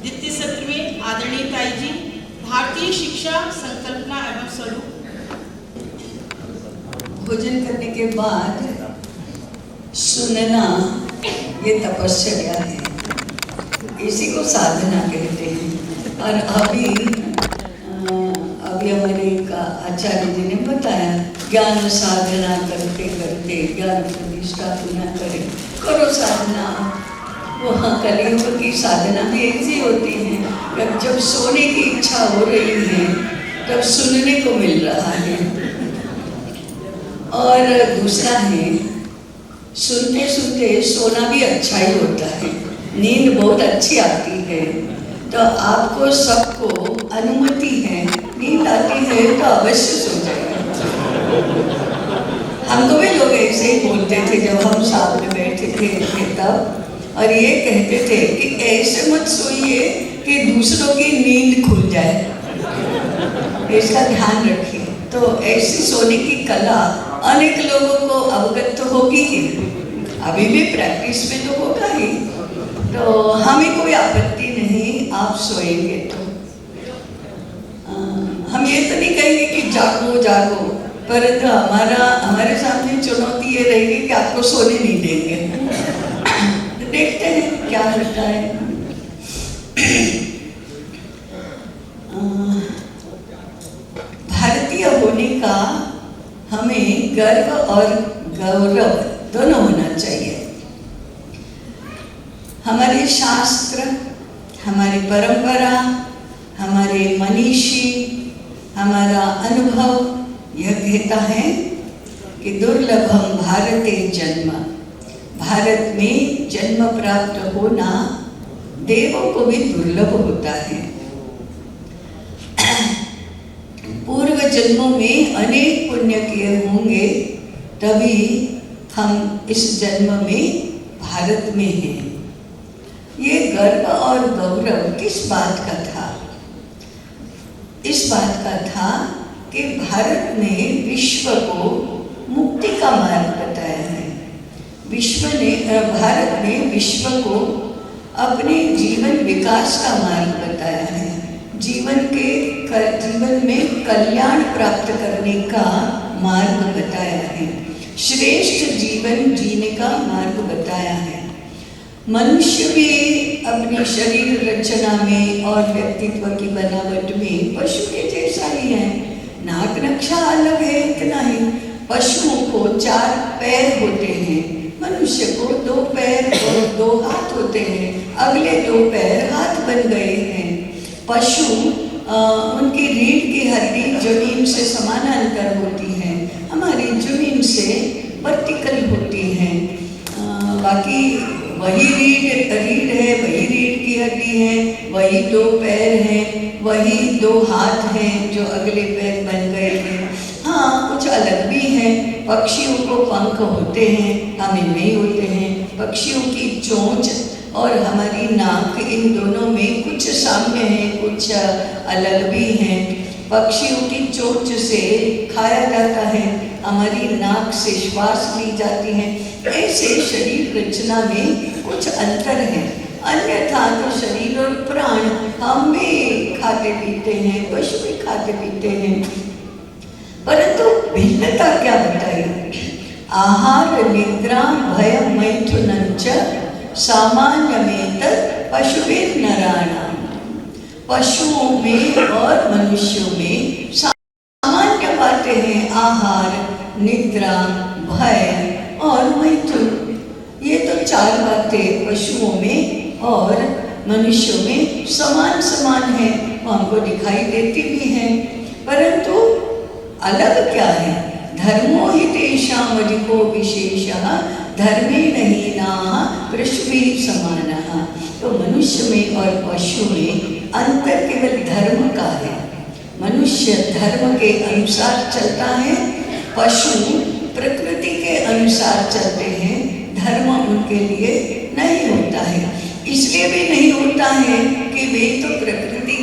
द्वितीय सत्र में आदरणीय ताई जी भारतीय शिक्षा संकल्पना एवं स्वरूप। भोजन करने के बाद सुनना ये तपश्चर्या है, इसी को साधना कहते हैं। और अभी हमारे एक आचार्य जी ने बताया, ज्ञान साधना करते करते ज्ञान प्रतिष्ठा पुनः करें, करो साधना। वहाँ कलियुग की साधना भी ऐसी होती है, जब सोने की इच्छा हो रही है तब सुनने को मिल रहा है। और दूसरा है, सुनते सुनते सोना भी अच्छा ही होता है, नींद बहुत अच्छी आती है। तो आपको सबको अनुमति है, नींद आती है तो अवश्य सो जाइए। हमको भी लोग ऐसे ही बोलते थे जब हम साथ में बैठे थे तब, और ये कहते थे कि ऐसे मत सोइए कि दूसरों की नींद खुल जाए, इसका ध्यान रखिए। तो ऐसी सोने की कला अनेक लोगों को अवगत तो होगी ही, अभी भी प्रैक्टिस में तो होगा ही। तो हमें कोई आपत्ति नहीं, आप सोएंगे तो हम ये तो नहीं कहेंगे कि जागो जागो, परंतु हमारे सामने चुनौती ये रहेगी कि आपको सोने नहीं देंगे। देखते हैं क्या होता है। भारतीय होने का हमें गर्व और गौरव दोनों होना चाहिए। हमारे शास्त्र, हमारी परंपरा, हमारे मनीषी, हमारा अनुभव यह कहता है कि दुर्लभम भारते जन्म, भारत में जन्म प्राप्त होना देवों को भी दुर्लभ होता है। पूर्व जन्मों में अनेक पुण्य किए होंगे, तभी हम इस जन्म में भारत में हैं। ये गर्व और गौरव किस बात का था? इस बात का था कि भारत ने विश्व को मुक्ति का मार्ग बताया है। भारत ने विश्व को अपने जीवन विकास का मार्ग बताया है, जीवन में कल्याण प्राप्त करने का मार्ग बताया है, श्रेष्ठ जीवन जीने का मार्ग बताया है। मनुष्य भी अपनी शरीर रचना में और व्यक्तित्व की बनावट में पशु के जैसा ही है। नाक नक्शा अलग है, इतना ही। पशुओं को 4 पैर होते हैं, मनुष्य को 2 पैर और 2 हाथ होते हैं। अगले 2 पैर हाथ बन गए हैं। पशु उनकी रीढ़ की हड्डी जमीन से समानांतर होती है, हमारी जमीन से वर्टिकल होती है। बाकी वही रीढ़ है, वही रीढ़ की हड्डी है, वही 2 पैर हैं, वही 2 हाथ हैं जो अगले पैर बन गए हैं। हाँ, कुछ अलग भी हैं। पक्षियों को पंख होते हैं, हमें नहीं होते हैं। पक्षियों की चोंच और हमारी नाक, इन दोनों में कुछ साम्य है, कुछ अलग भी हैं। पक्षियों की चोंच से खाया जाता है, हमारी नाक से श्वास ली जाती है। ऐसे शरीर रचना में कुछ अंतर है, अन्यथा तो शरीर और प्राण हम भी खाते पीते हैं, पशु भी खाते पीते हैं। परंतु भिन्नता क्या बताई? आहार निद्रा भय मैथुनंच सामान्यमेतत् पशुभिः नराणाम्। पशुओं में और मनुष्यों में सामान्य बातें हैं, आहार, निद्रा, भय और मैथुन। ये तो 4 बातें पशुओं में और मनुष्यों में समान समान है, हमको दिखाई देती भी हैं। परंतु अलग क्या है? धर्मो हि तेषाम् अधिको विशेषः धर्मेण हीनाः पृष्ठभिः समानः। तो मनुष्य में और पशु में अंतर केवल धर्म का है। मनुष्य धर्म के अनुसार चलता है, पशु प्रकृति के अनुसार चलते हैं। धर्म उनके लिए नहीं होता है, इसलिए भी नहीं होता है कि वे तो प्रकृति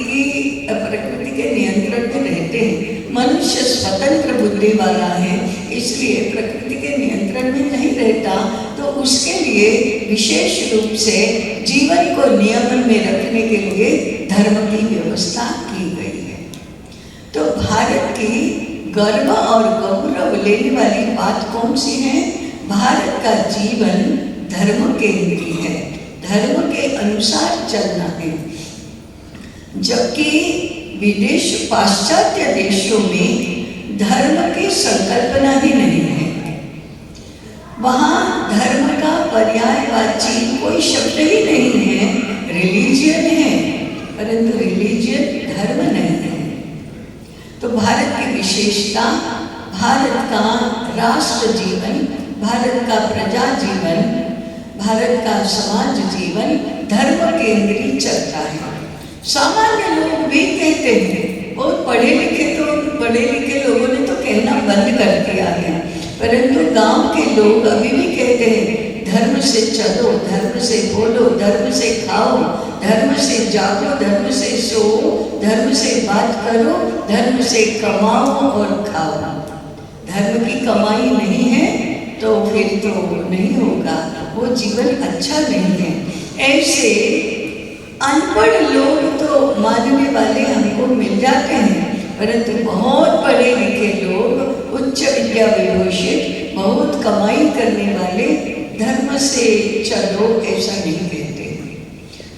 के नियंत्रण में रहते हैं। मनुष्य स्वतंत्र बुद्धि वाला है, इसलिए प्रकृति के नियंत्रण में नहीं रहता। तो उसके लिए विशेष रूप से जीवन को नियमन में रखने के लिए गर्व और गौरव लेने वाली बात कौन सी है? भारत का जीवन धर्म केंद्री है, धर्म के अनुसार चलना है। जबकि विदेश पाश्चात्य देशों में धर्म की संकल्पना ही नहीं है। वहाँ धर्म का पर्यायवाची कोई शब्द ही नहीं है। रिलीजियन है, परंतु रिलीजियन धर्म नहीं है। तो भारत की विशेषता, भारत का राष्ट्र जीवन, भारत का प्रजा जीवन, भारत का समाज जीवन धर्म केंद्रित चलता है। सामान्य लोग भी कहते हैं, बहुत पढ़े लिखे लोगों ने तो कहना बंद कर दिया है, परंतु गांव के लोग अभी भी कहते हैं धर्म से चलो, धर्म से बोलो, धर्म से खाओ, धर्म से जागो, धर्म से सो, धर्म से बात करो, धर्म से कमाओ और खाओ। धर्म की कमाई नहीं है तो फिर तो नहीं होगा, वो जीवन अच्छा नहीं है। ऐसे अनपढ़ लोग तो मानने वाले हमको मिल जाते हैं, परंतु बहुत पढ़े लिखे लोग, उच्च विद्या विभूषित, बहुत कमाई करने वाले धर्म से चलो ऐसा नहीं कहते।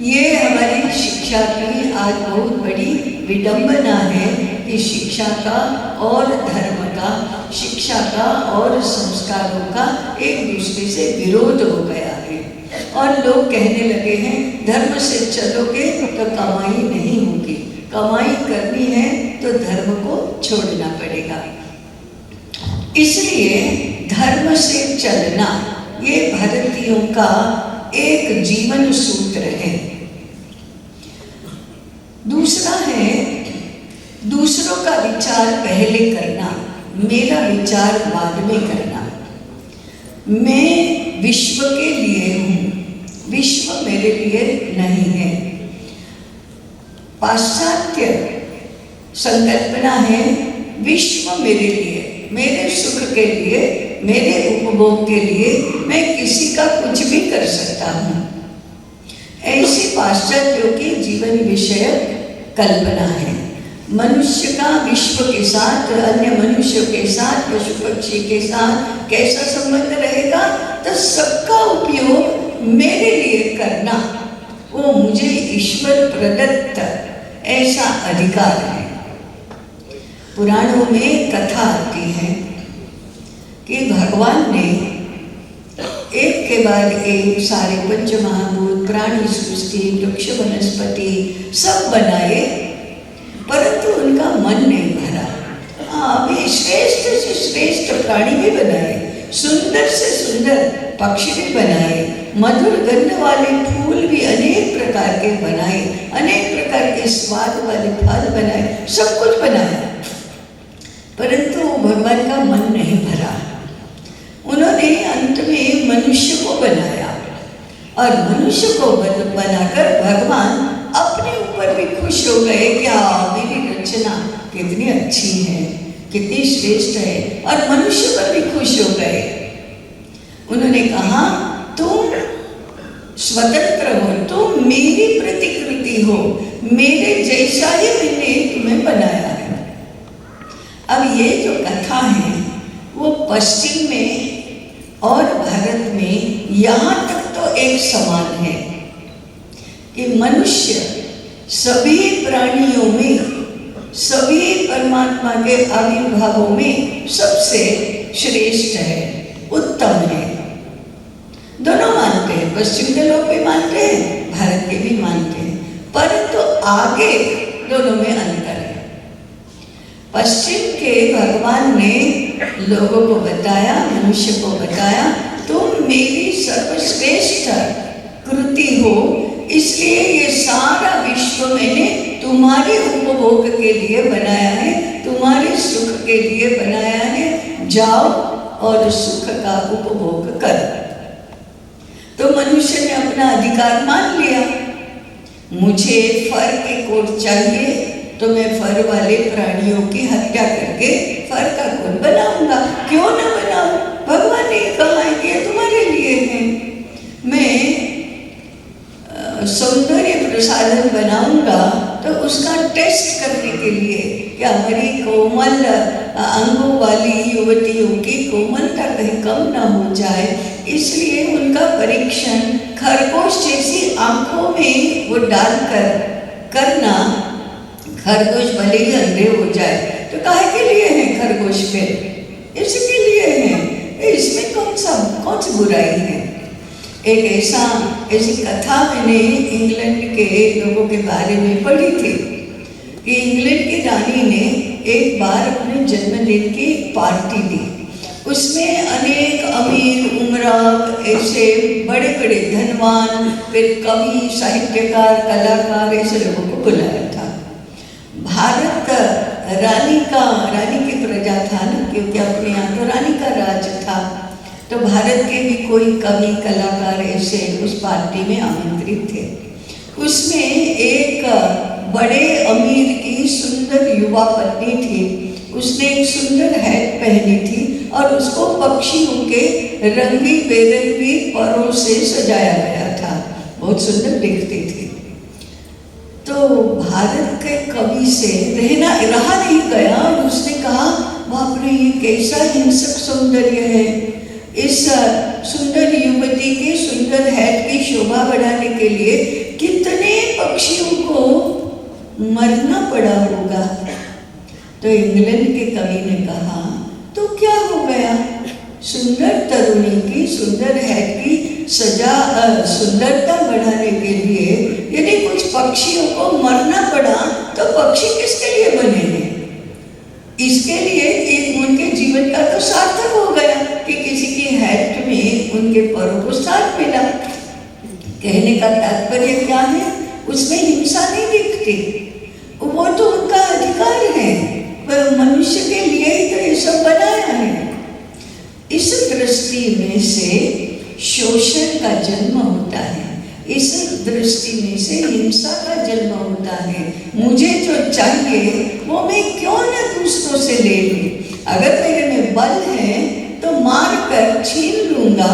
ये हमारी शिक्षा की आज बहुत बड़ी विडंबना है कि शिक्षा का और धर्म का, शिक्षा का और संस्कारों का एक दूसरे से विरोध हो गया है और लोग कहने लगे हैं धर्म से चलोगे तो कमाई नहीं होगी, कमाई करनी है तो धर्म को छोड़ना पड़ेगा। इसलिए धर्म से चलना ये भारतीयों का एक जीवन सूत्र है। दूसरा है दूसरों का विचार पहले करना, मेरा विचार बाद में करना। मैं विश्व के लिए हूँ, विश्व मेरे लिए नहीं है। पाश्चात्य संकल्पना है विश्व मेरे लिए, मेरे सुख के लिए, मेरे उपभोग के लिए मैं किसी का कुछ भी कर सकता हूँ। ऐसी पाश्चात्यों की जीवन विषय कल्पना है। मनुष्य का विश्व के साथ, अन्य मनुष्यों के साथ, पशु पक्षी के साथ कैसा संबंध रहेगा? तो सबका उपयोग मेरे लिए करना, वो मुझे ईश्वर प्रदत्त ऐसा अधिकार है। पुराणों में कथा आती है कि भगवान ने एक के बाद एक सारे पंच महाभूत, प्राणी सृष्टि, वृक्ष वनस्पति सब बनाए, परंतु उनका मन नहीं भरा। अभी श्रेष्ठ से श्रेष्ठ प्राणी भी बनाए, सुंदर से सुंदर पक्षी भी बनाए, मधुर गंध वाले फूल भी अनेक प्रकार के बनाए, अनेक प्रकार के स्वाद वाले फल बनाए, सब कुछ बनाया, परंतु भगवान का मन नहीं भरा। उन्होंने अंत में मनुष्य को बनाया और मनुष्य को बनाकर भगवान अपने ऊपर भी खुश हो गए कि मेरी रचना कितनी अच्छी है, कितनी श्रेष्ठ है, और मनुष्य पर भी खुश हो गए। उन्होंने कहा तुम स्वतंत्र हो, तुम मेरी प्रतिकृति हो, मेरे जैसा ही मैंने तुम्हें बनाया है। अब ये जो कथा है वो पश्चिम में और भारत में यहाँ तक तो एक समान है कि मनुष्य सभी प्राणियों में, सभी परमात्मा के आविर्भावों में सबसे श्रेष्ठ है, उत्तम है। दोनों मानते हैं, पश्चिम के लोग भी मानते हैं, भारत के भी मानते हैं, परंतु आगे दोनों में अंतर है। पश्चिम के भगवान ने लोगों को बताया, मनुष्य को बताया, तुम मेरी सर्वश्रेष्ठ कृति हो, इसलिए ये सारा विश्व मैंने तुम्हारे उपभोग के लिए बनाया है, तुम्हारे सुख के लिए बनाया है, जाओ और सुख का उपभोग करो। तो मनुष्य ने अपना अधिकार मान लिया। मुझे फर के कोट चाहिए तो मैं फर वाले प्राणियों की हत्या करके फर का कोट बनाऊंगा, क्यों न बनाऊं? भगवान ने कहा है कि ये तुम्हारे लिए है। मैं सौंदर्य प्रसाधन बनाऊंगा तो उसका टेस्ट करने के लिए कि हमारी कोमल अंगों वाली युवतियों की कोमलता कहीं कम ना हो जाए, इसलिए उनका परीक्षण खरगोश जैसी आंखों में वो डालकर करना। खरगोश भले ही अंधे हो जाए तो काहे के लिए है खरगोश? फिर इसके लिए है, इसमें कौन सी बुराई है? एक ऐसी कथा मैंने इंग्लैंड के लोगों के बारे में पढ़ी थी कि इंग्लैंड की रानी ने एक बार अपने जन्मदिन की पार्टी दी। उसमें अनेक अमीर उमराव, ऐसे बड़े बड़े धनवान, फिर कवि, साहित्यकार, कलाकार, ऐसे लोगों को बुलाया था। भारत रानी की प्रजा था ना, क्योंकि अपने यहाँ तो रानी का राज था, तो भारत के भी कोई कवि कलाकार ऐसे उस पार्टी में आमंत्रित थे। उसमें एक बड़े अमीर की सुंदर युवा पत्नी थी। उसने एक सुंदर हैट पहनी थी और उसको पक्षियों के रंगी बेरंगी परों से सजाया गया था, बहुत सुंदर दिखती थी। तो भारत के कवि से रहा नहीं गया और उसने कहा, बाप रे, ये कैसा हिंसक सौंदर्य है। इस सुंदर युवती की सुंदर हैट की शोभा बढ़ाने के लिए कितने पक्षियों को मरना पड़ा होगा। तो इंग्लैंड के कवि ने कहा, तो क्या हो गया, सुंदर तरुणी की सुंदर हैट की सुंदरता बढ़ाने के लिए यदि कुछ पक्षियों को मरना पड़ा तो पक्षी किसके लिए बने हैं? इसके लिए उनके जीवन का तो सार्थक हो गया कि किसी की हैट में उनके परों को साथ मिला। कहने का तात्पर्य क्या है? उसमें हिंसा नहीं दिखती, वो तो उनका अधिकार है, वह मनुष्य के लिए ही तो ये सब बनाया है। इस दृष्टि में से शोषण का जन्म होता है, इस दृष्टि में से हिंसा का जन्म होता है। मुझे जो चाहिए वो मैं क्यों न दूसरों से ले लूं? अगर मेरे में बल है तो मार कर छीन लूंगा,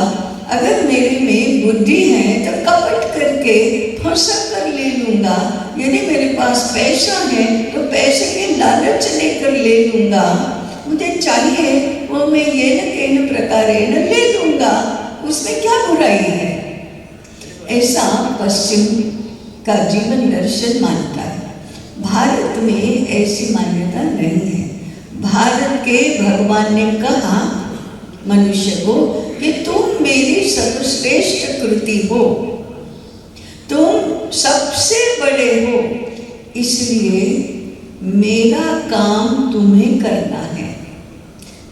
अगर मेरे में बुद्धि है तो कपट करके फंसा कर ले लूंगा, यदि मेरे पास पैसा है तो पैसे के लालच लेकर ले लूंगा, मुझे चाहिए वो मैं ये न केन प्रकार न ले लूंगा, उसमें क्या बुराई है? ऐसा पश्चिम का जीवन दर्शन मानता है। भारत में ऐसी मान्यता नहीं है। भारत के भगवान ने कहा मनुष्य को कि तुम मेरी सर्वश्रेष्ठ कृति हो, तुम सबसे बड़े हो, इसलिए मेरा काम तुम्हें करना है।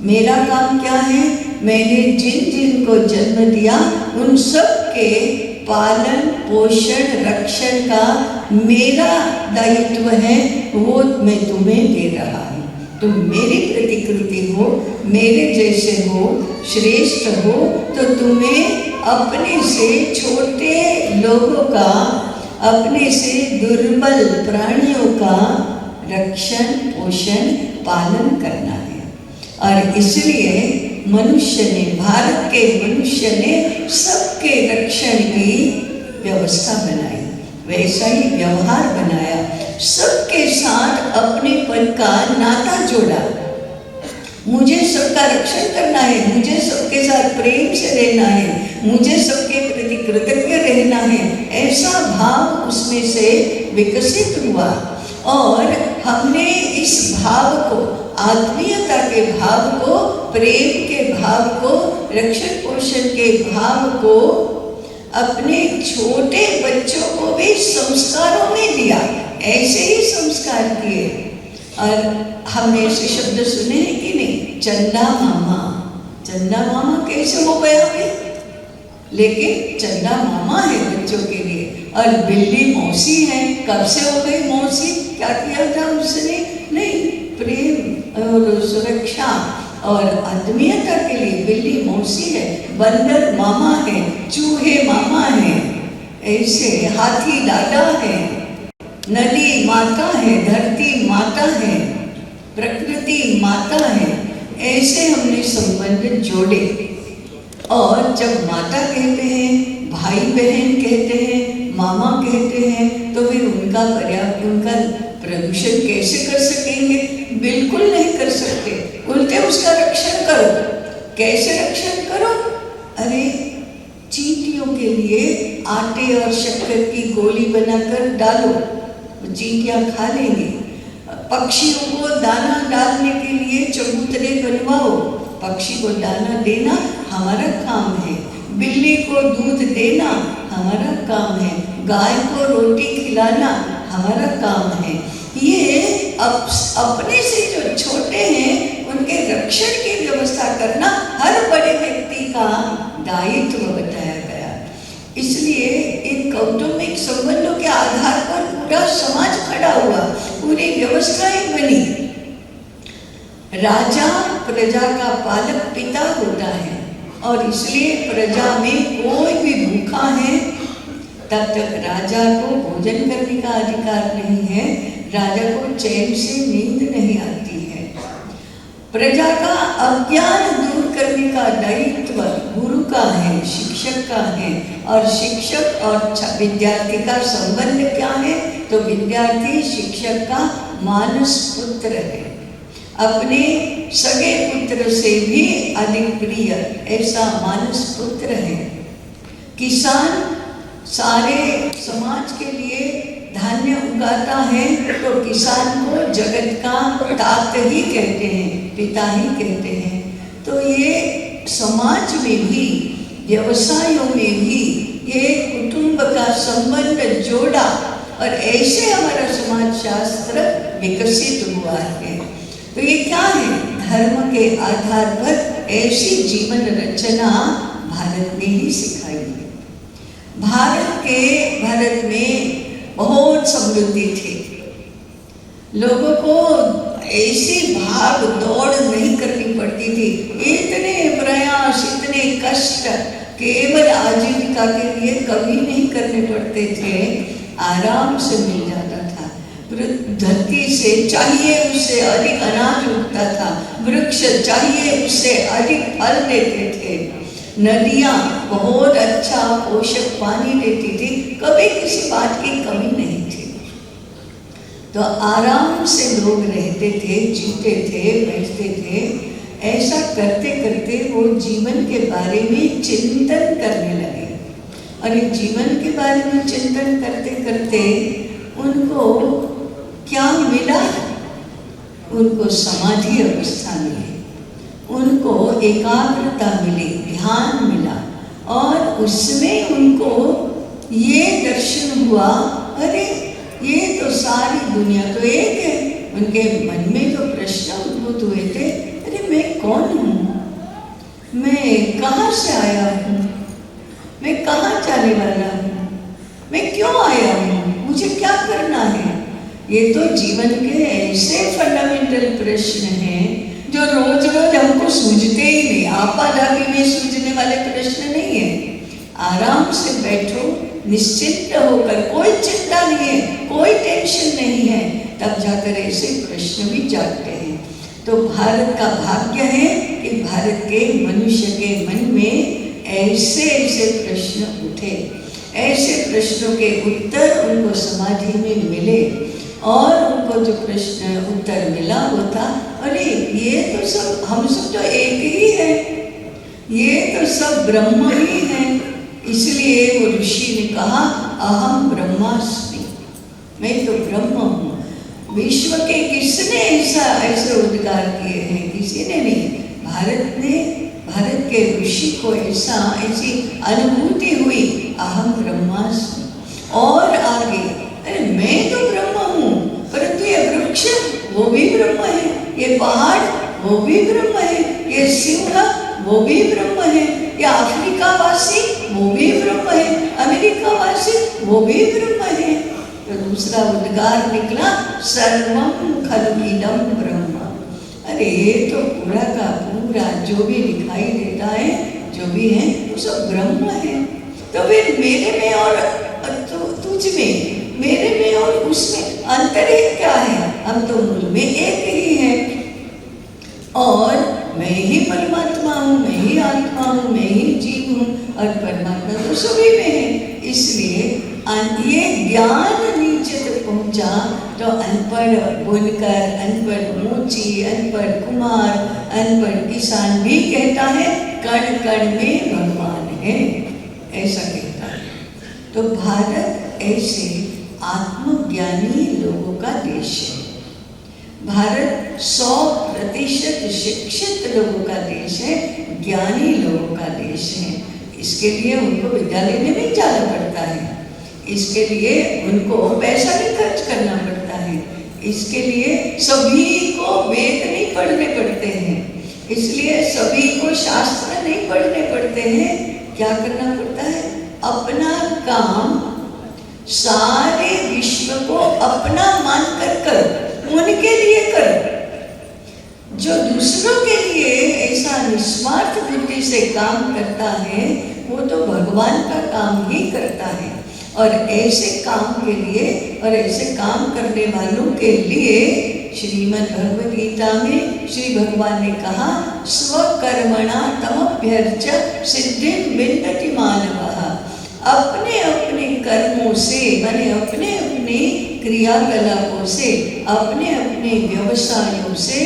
मेरा काम क्या है? मैंने जिन जिन को जन्म दिया उन सब के पालन पोषण रक्षण का मेरा दायित्व है, वो मैं तुम्हें दे रहा हूँ। तुम मेरी प्रतिकृति हो, मेरे जैसे हो, श्रेष्ठ हो, तो तुम्हें अपने से छोटे लोगों का, अपने से दुर्बल प्राणियों का रक्षण पोषण पालन करना है। और इसलिए मनुष्य ने, भारत के मनुष्य ने सबके रक्षण की व्यवस्था बनाई, वैसा ही व्यवहार बनाया, सबके साथ अपनेपन का नाता जोड़ा। मुझे सबका रक्षण करना है, मुझे सबके साथ प्रेम से रहना है, मुझे सबके प्रति कृतज्ञ रहना है, ऐसा भाव उसमें से विकसित हुआ। और हमने इस भाव को, आत्मीयता के भाव को, प्रेम के भाव को, रक्षण पोषण के भाव को अपने छोटे बच्चों को भी संस्कारों में दिया, ऐसे ही संस्कार किए। और हमने ऐसे शब्द सुने हैं कि नहीं, चंदा मामा। चंदा मामा कैसे हो गया है? लेकिन चंदा मामा है बच्चों के लिए। और बिल्ली मौसी है, कब से हो गई मौसी? क्या किया था उसने? नहीं, प्रेम और सुरक्षा और आत्मीयता के लिए बिल्ली मौसी है, बंदर मामा है, चूहे मामा है, ऐसे हाथी दादा है, नदी माता है, धरती माता है, प्रकृति माता है, ऐसे हमने संबंध जोड़े। और जब माता कहते हैं भाई बहन कहते हैं, मामा कहते हैं, तो फिर उनका प्रदूषण कैसे कर सकेंगे? बिल्कुल नहीं कर सकते। उल्टे उसका रक्षण करो। कैसे रक्षण करो? अरे चींटियों के लिए आटे और शक्कर की गोली बनाकर डालो, चींटियां खा लेंगे। पक्षियों को दाना डालने के लिए चबूतरे बनवाओ, पक्षी को दाना देना हमारा काम है। बिल्ली को दूध देना हमारा काम है। गाय को रोटी खिलाना हमारा काम है। ये अपने से जो छोटे हैं उनके रक्षण की व्यवस्था करना हर बड़े व्यक्ति का दायित्व बताया गया। इसलिए इन कौटुंबिक संबंधों के आधार पर पूरा समाज खड़ा हुआ, पूरी व्यवस्थाएं बनी। राजा प्रजा का पालक पिता होता है और इसलिए प्रजा में कोई भी भूखा है तब तक राजा को भोजन करने का अधिकार नहीं है, राजा को चैन से नींद नहीं आती है। प्रजा का अज्ञान दूर करने का दायित्व गुरु का है, शिक्षक का है। और शिक्षक और विद्यार्थी का संबंध क्या है? तो विद्यार्थी शिक्षक का मानस पुत्र है, अपने सगे पुत्र से भी अधिक प्रिय ऐसा मानस पुत्र है। किसान सारे समाज के लिए धान्य उगाता है तो किसान को जगत का तात ही कहते हैं, पिता ही कहते हैं। तो ये समाज में भी, व्यवसायों में भी ये कुटुंब का संबंध जोड़ा और ऐसे हमारा समाज शास्त्र विकसित हुआ है। तो ये क्या है? धर्म के आधार पर ऐसी जीवन रचना भारत ने ही सिखाई है। भारत में बहुत समृद्धि थी, लोगों को ऐसी भाग दौड़ नहीं करनी पड़ती थी। इतने प्रयास, इतने कष्ट केवल आजीविका के लिए कभी नहीं करने पड़ते थे, आराम से मिल जाता था। धरती से चाहिए उससे अधिक अनाज उगता था, वृक्ष चाहिए उससे अधिक फल देते थे, नदियाँ बहुत अच्छा पोषक पानी देती थी, कभी किसी बात की कमी नहीं थी। तो आराम से लोग रहते थे, जीते थे, बैठते थे। ऐसा करते करते वो जीवन के बारे में चिंतन करने लगे और ये जीवन के बारे में चिंतन करते करते उनको क्या मिला? उनको समाधि अवस्था मिली, उनको एकाग्रता मिली, ध्यान मिला और उसमें उनको ये दर्शन हुआ, अरे ये तो सारी दुनिया तो एक है। उनके मन में जो प्रश्न उद्भूत हुए थे, अरे मैं कौन हूँ, मैं कहाँ से आया हूँ, मैं कहाँ जाने वाला हूँ, मैं क्यों आया हूँ, मुझे क्या करना है? ये तो जीवन के ऐसे फंडामेंटल प्रश्न हैं जो रोज रोज हमको सूझते ही नहीं, आपाधापी में सूझने वाले प्रश्न नहीं है। आराम से बैठो, निश्चिंत होकर, कोई चिंता नहीं है, कोई टेंशन नहीं है, तब जाकर ऐसे प्रश्न भी जागते हैं। तो भारत का भाग्य है कि भारत के मनुष्य के मन में ऐसे ऐसे प्रश्न उठे, ऐसे प्रश्नों के उत्तर उनको समाधि में मिले और उनको जो प्रश्न उत्तर मिला वो था, अरे ये तो सब, हम सब तो एक ही है, ये तो सब ब्रह्म ही है। इसलिए वो ऋषि ने कहा, अहम ब्रह्मास्मि, मैं तो ब्रह्म हूँ। विश्व के किसने ऐसे उद्गार किए हैं? किसी ने नहीं। भारत के ऋषि को ऐसी अनुभूति हुई, अहम ब्रह्मास्मि। और आगे, अरे मैं तो ब्रह्म हूँ, परंतु ये वृक्ष वो भी ब्रह्म है, ये पहाड़ वो भी ब्रह्म है, ये सिंह वो भी ब्रह्म है, ये अफ्रीका वासी वो भी ब्रह्म है, अमेरिका वासी वो भी ब्रह्म है। तो दूसरा उद्गार निकला, सर्वम खलु इदं ब्रह्म। अरे ये तो पूरा का पूरा जो भी दिखाई देता है, जो भी है, वो सब ब्रह्म है। तो फिर मेरे में और तुझ में, मेरे में और उसमें अंतर ही क्या है? हम तो मूल में एक ही है और मैं ही परमात्मा हूँ, मैं ही आत्मा हूँ, मैं ही जीव हूँ। और परमात्मा तो सभी में है। इसलिए ये ज्ञान नीचे तक पहुंचा तो अनपढ़ बुनकर, अनपढ़ मोची, अनपढ़ कुमार, अनपढ़ किसान भी कहता है कण कण में भगवान है, ऐसा कहता है। तो भारत ऐसे आत्मज्ञानी लोगों का देश है। भारत 100% शिक्षित लोगों का देश है, ज्ञानी लोगों का देश है। इसके लिए उनको विद्यालय में नहीं जाना पड़ता है, इसके लिए उनको पैसा नहीं खर्च करना पड़ता है, इसके लिए सभी को वेद नहीं पढ़ने पड़ते हैं, इसलिए सभी को शास्त्र नहीं पढ़ने पड़ते हैं। क्या करना पड़ता है? अपना काम सारे विश्व को अपना मानकर करो, उनके लिए करो। जो दूसरों के लिए ऐसा निस्वार्थ बुद्धि से काम करता है वो तो भगवान का काम ही करता है। और ऐसे काम के लिए और ऐसे काम करने वालों के लिए श्रीमद् भगवद गीता में श्री भगवान ने कहा स्वकर्मणा तमभ्यर्च सिद्धिं विन्दति मानवः। अपने अपने कर्मों से माने अपने अपने क्रियाकलापों से, अपने अपने व्यवसायों से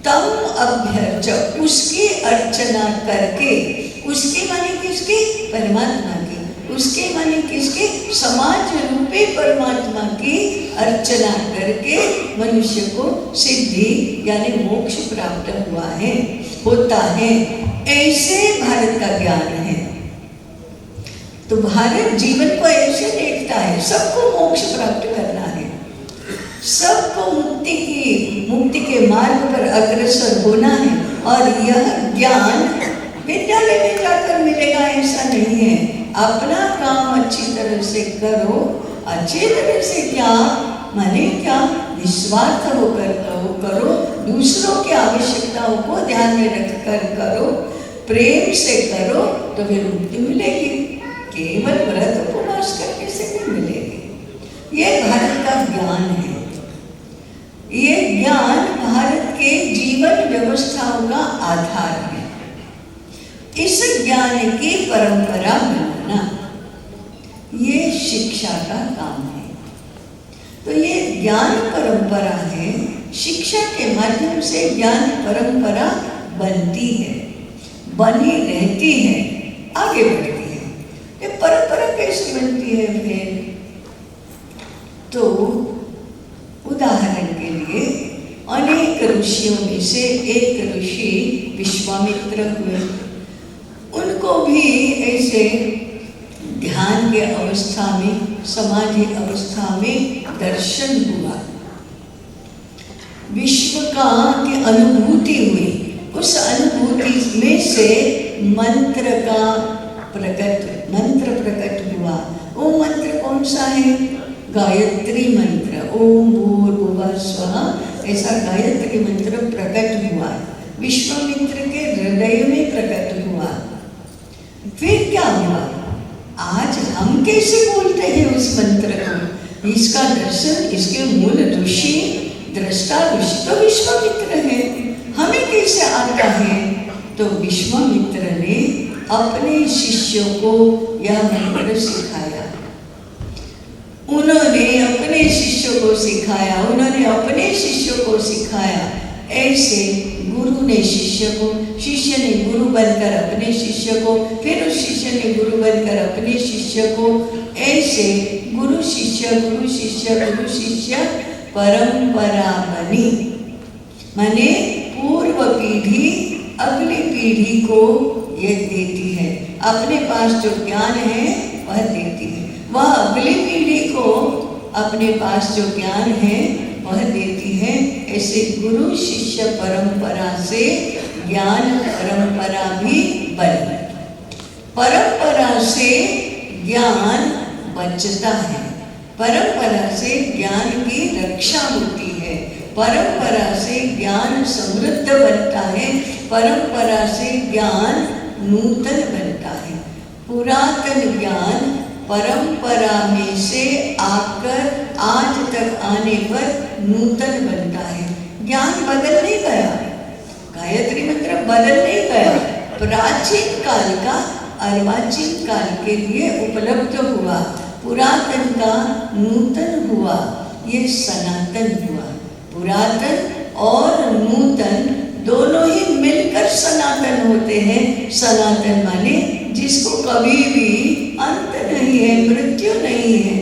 तम अभ्यर्च उसकी अर्चना करके, उसके माने किसके? परमात्मा की। उसके माने किसके? समाज रूपी परमात्मा की अर्चना करके मनुष्य को सिद्धि यानी मोक्ष प्राप्त हुआ है, होता है। ऐसे भारत का ज्ञान है। तो भारत जीवन को ऐसे देखता है, सबको मोक्ष प्राप्त करना है, सबको मुक्ति के मार्ग पर अग्रसर होना है। और यह ज्ञान विद्यालय में जाकर मिलेगा ऐसा नहीं है। अपना काम अच्छी तरह से करो, अच्छी तरह से क्या माने क्या निस्वार्थ होकर करो, दूसरों की आवश्यकताओं को ध्यान में रखकर करो, प्रेम से करो तो फिर मुक्ति मिलेगी। केवल व्रत उपवास करने से नहीं मिलेगी। ये भारत का ज्ञान है। ये ज्ञान भारत के जीवन व्यवस्थाओं का आधार है। इस ज्ञान की परंपरा बनाना ये शिक्षा का काम है। तो ये ज्ञान परंपरा है, शिक्षा के माध्यम से ज्ञान परंपरा बनती है, बनी रहती है, आगे बढ़ती है। ये परंपरा कैसे बनती है फिर? तो उदाहरण के लिए अनेक ऋषियों में से एक ऋषि विश्वामित्र हुए। उनको भी ऐसे ध्यान के अवस्था में, समाधि अवस्था में दर्शन हुआ, विश्व का की अनुभूति हुई। उस अनुभूति में से मंत्र प्रकट हुआ। वो मंत्र कौन सा है? गायत्री मंत्र। ओम भूर्भुवः स्वः, ऐसा गायत्री मंत्र प्रकट हुआ, विश्वामित्र के हृदय में प्रकट हुआ। फिर क्या हुआ? आज हम कैसे बोलते हैं उस मंत्र को? इसका दर्शन, इसके मूल ऋषि, दृष्टा ऋषि तो विश्वामित्र है, हमें कैसे आता है? तो विश्वामित्र ने अपने शिष्यों को यह मंत्र सिखाया। उन्होंने अपने शिष्यों को सिखाया, उन्होंने अपने शिष्यों को सिखाया। ऐसे गुरु ने शिष्य को, शिष्य ने गुरु बनकर अपने शिष्य को, फिर उस शिष्य ने गुरु बनकर अपने शिष्य को, ऐसे गुरु शिष्य गुरु शिष्य गुरु शिष्य परंपरा बनी। माने पूर्व पीढ़ी अगली पीढ़ी को ये देती है, अपने पास जो ज्ञान है वह देती है, वह अगली पीढ़ी को अपने पास जो ज्ञान है वह देती है। ऐसे गुरु शिष्य परंपरा से ज्ञान परंपरा भी बनी। परंपरा से ज्ञान बचता है, परंपरा से ज्ञान की रक्षा होती है, परंपरा से ज्ञान समृद्ध बनता है, परंपरा से ज्ञान नूतन बनता है। पुरातन ज्ञान परंपरा में से आकर आज तक आने पर नूतन बनता है। ज्ञान बदल नहीं गया, गायत्री मंत्र बदल नहीं गया, प्राचीन काल का अर्वाचीन काल के लिए उपलब्ध हुआ, पुरातन का नूतन हुआ, ये सनातन हुआ। पुरातन और नूतन दोनों ही मिलकर सनातन होते हैं। सनातन माने जिसको कभी भी अंत नहीं है, मृत्यु नहीं है,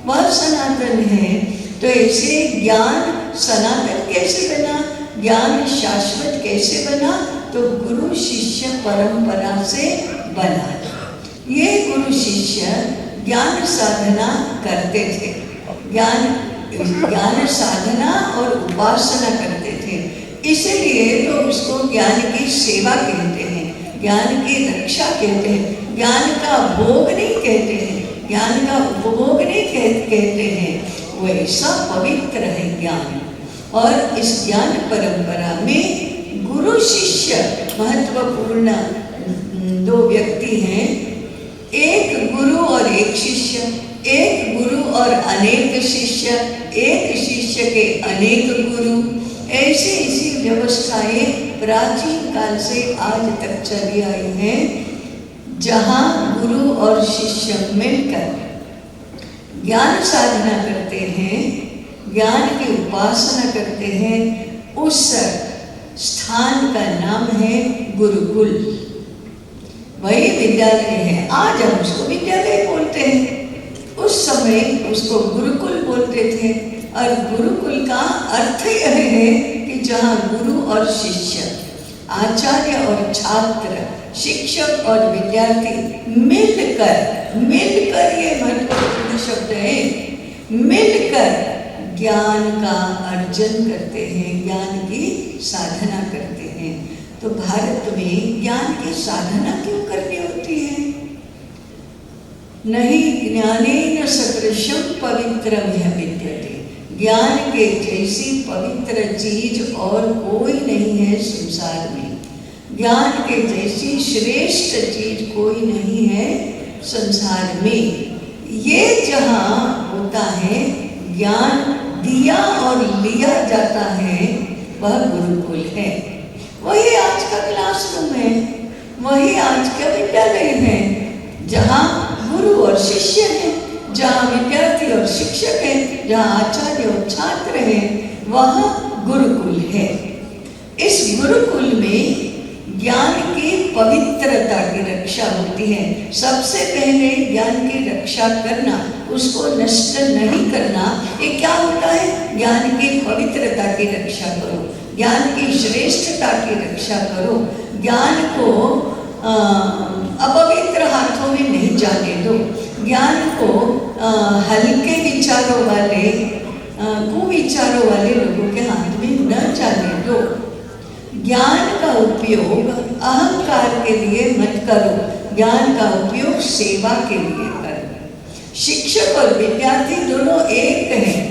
वह सनातन है। तो ऐसे ज्ञान सनातन कैसे बना, ज्ञान शाश्वत कैसे बना? तो गुरु शिष्य परंपरा से बना। ये गुरु शिष्य ज्ञान साधना करते थे, ज्ञान साधना और उपासना करते थे, इसलिए तो उसको ज्ञान की सेवा कहते हैं, ज्ञान की रक्षा कहते हैं, ज्ञान का भोग नहीं कहते हैं, ज्ञान का उपभोग नहीं कहते हैं। वो ऐसा पवित्र है ज्ञान। और इस ज्ञान परंपरा में गुरु शिष्य महत्वपूर्ण दो व्यक्ति हैं, एक गुरु और एक शिष्य, एक गुरु और अनेक शिष्य, एक शिष्य के अनेक गुरु। ऐसे इसी व्यवस्थाएं प्राचीन काल से आज तक चली आई हैं, जहाँ गुरु और शिष्य मिलकर ज्ञान साधना करते हैं, ज्ञान की उपासना करते हैं। उस स्थान का नाम है गुरुकुल, वही विद्यालय है। आज हम उसको विद्यालय बोलते हैं, उस समय उसको गुरुकुल बोलते थे। और गुरुकुल का अर्थ यह है कि जहाँ गुरु और शिष्य, आचार्य और छात्र, शिक्षक और विद्यार्थी मिलकर ये महत्वपूर्ण शब्द है, मिलकर ज्ञान का अर्जन करते हैं, ज्ञान की साधना करते हैं। तो भारत में ज्ञान की साधना क्यों करनी होती है? नहीं ज्ञानेन सदृशं पवित्रम यः विद्यते। ज्ञान के जैसी पवित्र चीज और कोई नहीं है संसार में, ज्ञान के जैसी श्रेष्ठ चीज कोई नहीं है संसार में। ये जहाँ होता है, ज्ञान दिया और लिया जाता है, वह गुरुकुल है। वही आज का क्लासरूम है, वही आज का विद्यालय है, जहाँ गुरु और शिष्य हैं, जहाँ विद्यार्थी और शिक्षक हैं, जहाँ आचार्य और छात्र हैं, वह गुरुकुल है। इस गुरुकुल में ज्ञान की पवित्रता की रक्षा होती है। सबसे पहले ज्ञान की रक्षा करना, उसको नष्ट नहीं करना। ये क्या होता है? ज्ञान की पवित्रता की रक्षा करो, ज्ञान की श्रेष्ठता की रक्षा करो, ज्ञान को अपवित्र हाथों में नहीं जाने दो, ज्ञान को हल्के विचारों वाले, कुविचारों वाले लोगों के हाथ में न जाने दो। ज्ञान का उपयोग अहंकार के लिए मत करो, ज्ञान का उपयोग सेवा के लिए करो। शिक्षक और विद्यार्थी दोनों एक हैं।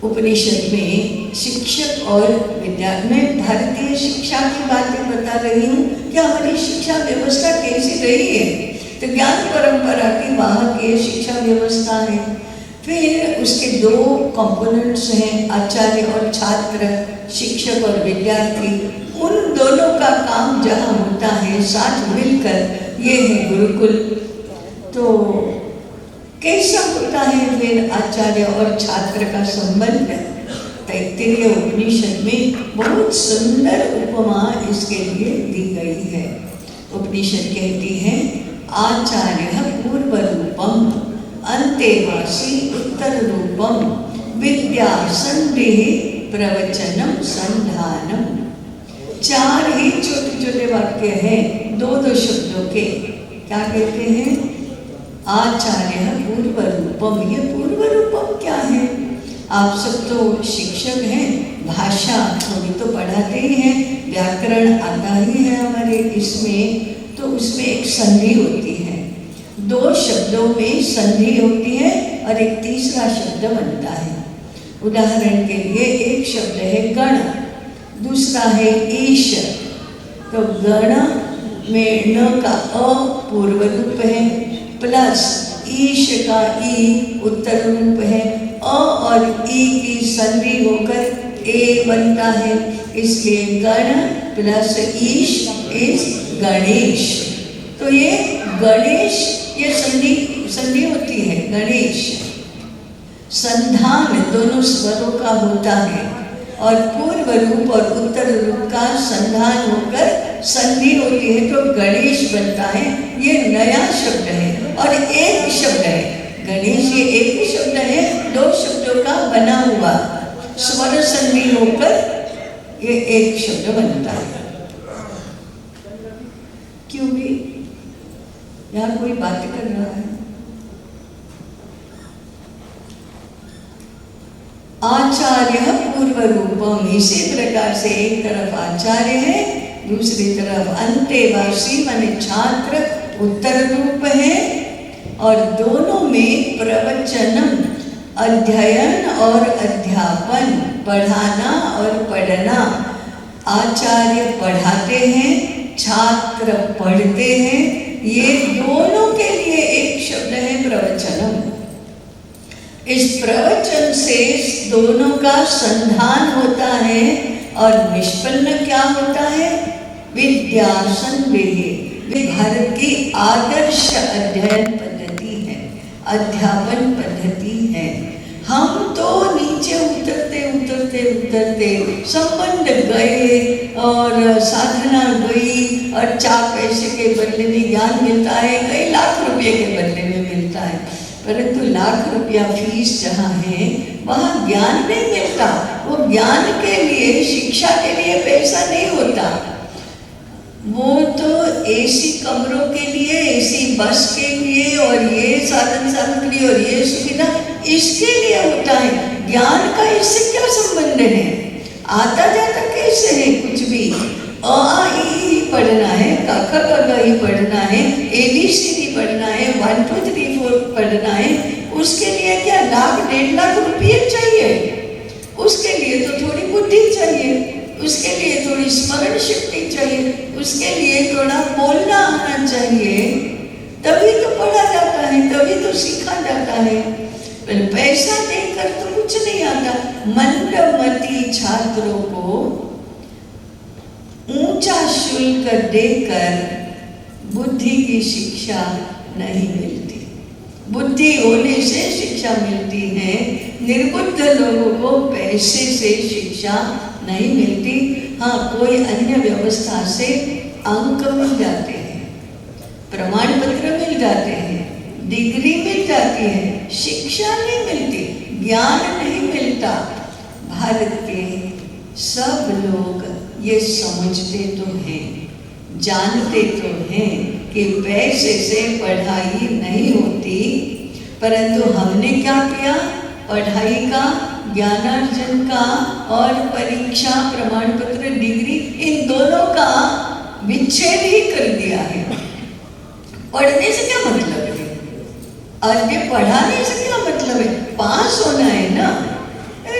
उपनिषद में शिक्षक और विद्यार्थी, मैं भारतीय शिक्षा की बातें बता रही हूँ कि हमारी शिक्षा व्यवस्था कैसी रही है। तो ज्ञान परंपरा की वाहक ये शिक्षा व्यवस्था है। फिर उसके दो कंपोनेंट्स हैं, आचार्य और छात्र, शिक्षक और विद्यार्थी। उन दोनों का काम जहाँ होता है साथ मिलकर, ये है गुरुकुल। तो कैसा होता है फिर आचार्य और छात्र का संबंध? तैत्तिरीय उपनिषद में बहुत सुंदर उपमा इसके लिए दी गई है। उपनिषद कहती है, आचार्य पूर्व रूपम अंतेवासी उत्तर रूपम विद्या संदेह प्रवचनम संधानम। चार ही छोटे छोटे वाक्य हैं, दो दो शब्दों के। क्या कहते हैं? आचार्य पूर्व रूपम। ये पूर्व रूपम क्या है? आप सब तो शिक्षक हैं, भाषा थोड़ी तो पढ़ाते ही हैं, व्याकरण आता ही है हमारे इसमें। तो उसमें एक संधि होती है, दो शब्दों में संधि होती है और एक तीसरा शब्द बनता है। उदाहरण के लिए एक शब्द है गण, दूसरा है ईश। तो गण में न का अ पूर्व रूप है, प्लस ईश का ई उत्तर रूप है। अ और ई की संधि होकर ए बनता है, इसलिए गण प्लस ईश इज गणेश। तो ये गणेश, ये संधि होती है। गणेश संधान दोनों स्वरों का होता है और पूर्व रूप और उत्तर रूप का संधान होकर संधि होती है तो गणेश बनता है। ये नया शब्द है और एक शब्द है। गणेश ये एक ही शब्द है, दो शब्दों का बना हुआ, स्वर संधि होकर ये एक शब्द बनता है। क्यों भी यहाँ कोई बात कर रहा है? आचार्य पूर्व रूपम, इसी प्रकार से एक तरफ आचार्य है, दूसरी तरफ अंतेवासी माने छात्र उत्तर रूप है और दोनों में प्रवचनम अध्ययन और अध्यापन, पढ़ाना और पढ़ना। आचार्य पढ़ाते हैं, छात्र पढ़ते हैं, ये दोनों के लिए एक शब्द है प्रवचनम। इस प्रवचन से दोनों का संधान होता है और निष्पन्न क्या होता है? विद्या संदेह। भारत की आदर्श अध्ययन पद्धति है, अध्यापन पद्धति है। हम तो नीचे उतरते उतरते उतरते संबंध गए और साधना गई और 4 पैसे के बदले में ज्ञान मिलता है, कई लाख रुपए के बदले में मिलता है, परंतु लाख रुपया फीस जहाँ है वहाँ ज्ञान नहीं मिलता। वो ज्ञान के लिए, शिक्षा के लिए पैसा नहीं होता, वो तो एसी कमरों के लिए, एसी बस के लिए और ये साधन सामग्री और ये सुविधा इसके लिए होता है। ज्ञान का इससे क्या संबंध है? आता जाता कैसे है? कुछ भी अ आ ई पढ़ना है, क ख ग घ ही पढ़ना है, ABCD पढ़ना है, 1 2 3 4 पढ़ना है, उसके लिए क्या लाख 1.5 लाख रुपये चाहिए? उसके लिए तो थोड़ी बुद्धि चाहिए, उसके लिए थोड़ी स्मरण शक्ति चाहिए, उसके लिए थोड़ा बोलना आना चाहिए, तभी तो पढ़ा जाता है, तभी तो सीखा जाता है। पैसा देकर तो कुछ नहीं आता। मंदमती छात्रों को ऊंचा शुल्क देकर बुद्धि की शिक्षा नहीं मिलती। बुद्धि होने से शिक्षा मिलती है, निर्बुद्ध लोगों को पैसे से शिक्षा नहीं मिलती। हाँ, कोई अन्य व्यवस्था से अंक मिल जाते हैं, प्रमाण पत्र मिल जाते हैं, डिग्री मिल जाती है, शिक्षा नहीं मिलती, ज्ञान नहीं मिलता। भारत के सब लोग ये समझते तो हैं, जानते तो हैं कि पैसे से पढ़ाई नहीं होती, परंतु हमने क्या किया? पढ़ाई का, ज्ञानार्जन का और परीक्षा, प्रमाण पत्र, डिग्री, इन दोनों का विच्छेद ही कर दिया है। पढ़ने से क्या मतलब है? और ये पढ़ाने से क्या मतलब है? पास होना है ना,